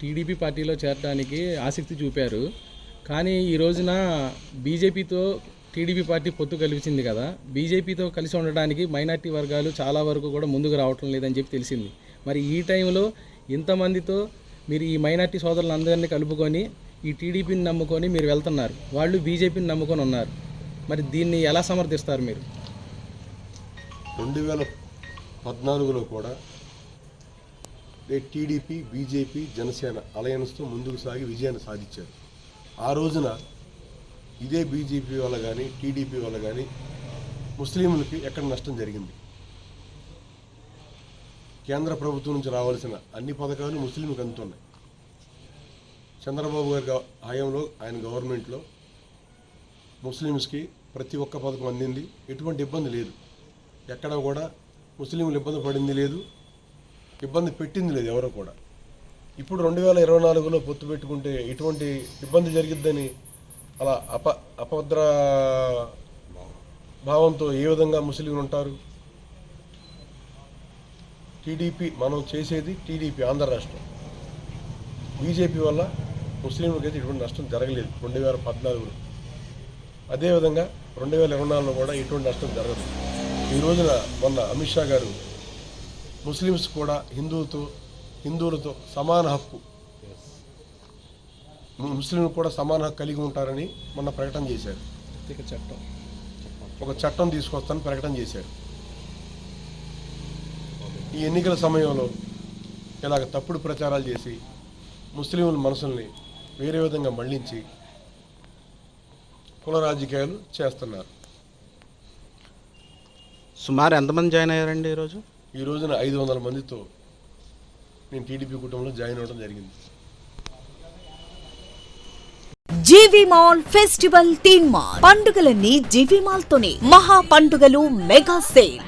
TDP పార్టీలో చేరడానికి ఆసక్తి చూపారు. కానీ ఈ రోజున బీజేపీతో టీడీపీ పార్టీ పొత్తు కలిసింది కదా, బీజేపీతో కలిసి ఉండడానికి మైనార్టీ వర్గాలు చాలా వరకు కూడా ముందుకు రావటం లేదని చెప్పి తెలిసింది. మరి ఈ టైంలో ఇంతమందితో మీరు ఈ మైనార్టీ సోదరులందరినీ కలుపుకొని ఈ టీడీపీని నమ్ముకొని మీరు వెళ్తున్నారు, వాళ్ళు బీజేపీని నమ్ముకొని ఉన్నారు. మరి దీన్ని ఎలా సమర్థిస్తారు మీరు? 2014లో కూడా టీడీపీ, బీజేపీ, జనసేన అలయన్స్తో ముందుకు సాగి విజయాన్ని సాధించారు. ఆ రోజున ఇదే బీజేపీ వల్ల కానీ టీడీపీ వల్ల కానీ ముస్లింలకి ఎక్కడ నష్టం జరిగింది? కేంద్ర ప్రభుత్వం నుంచి రావాల్సిన అన్ని పథకాలు ముస్లింలకు అందుతున్నాయి. చంద్రబాబు గారి హయాంలో, ఆయన గవర్నమెంట్లో ముస్లిమ్స్కి ప్రతి ఒక్క పథకం అందింది. ఎటువంటి ఇబ్బంది లేదు. ఎక్కడ కూడా ముస్లింలు ఇబ్బంది పడింది లేదు, ఇబ్బంది పెట్టింది లేదు ఎవరు కూడా. ఇప్పుడు 2024లో పొత్తు పెట్టుకుంటే ఇటువంటి ఇబ్బంది జరిగిద్దని అలా అపద్ర భావంతో ఏ విధంగా ముస్లింలు ఉంటారు? టీడీపీ మనం చేసేది టీడీపీ ఆంధ్ర రాష్ట్రం. బీజేపీ వల్ల ముస్లింలకైతే ఇటువంటి నష్టం జరగలేదు 2014లో. అదేవిధంగా 2024లో కూడా ఎటువంటి నష్టం జరగదు. ఈ రోజున మొన్న అమిత్ షా గారు ముస్లిమ్స్ కూడా హిందువులతో సమాన హక్కు, ముస్లింలు కూడా సమాన హక్కు కలిగి ఉంటారని మొన్న ప్రకటన చేశారు. ఒక చట్టం తీసుకొస్తానని ప్రకటన చేశారు. ఈ ఎన్నికల సమయంలో ఇలాగ తప్పుడు ప్రచారాలు చేసి ముస్లింల మనసుల్ని వేరే విధంగా మళ్లించి కుల రాజకీయాలు చేస్తున్నారు. సుమారు ఎంతమంది జాయిన్ అయ్యారండి ఈరోజు? ఈ రోజున 500 మందితో నేను టీడీపీ కుటుంబంలో జాయిన్ అవ్వడం జరిగింది. జీవి మాల్ ఫెస్టివల్ థీమ్ మాల్ పండుగలన్నీ జీవి మాల్ తోనే. మహా పండుగలు మెగా సేల్.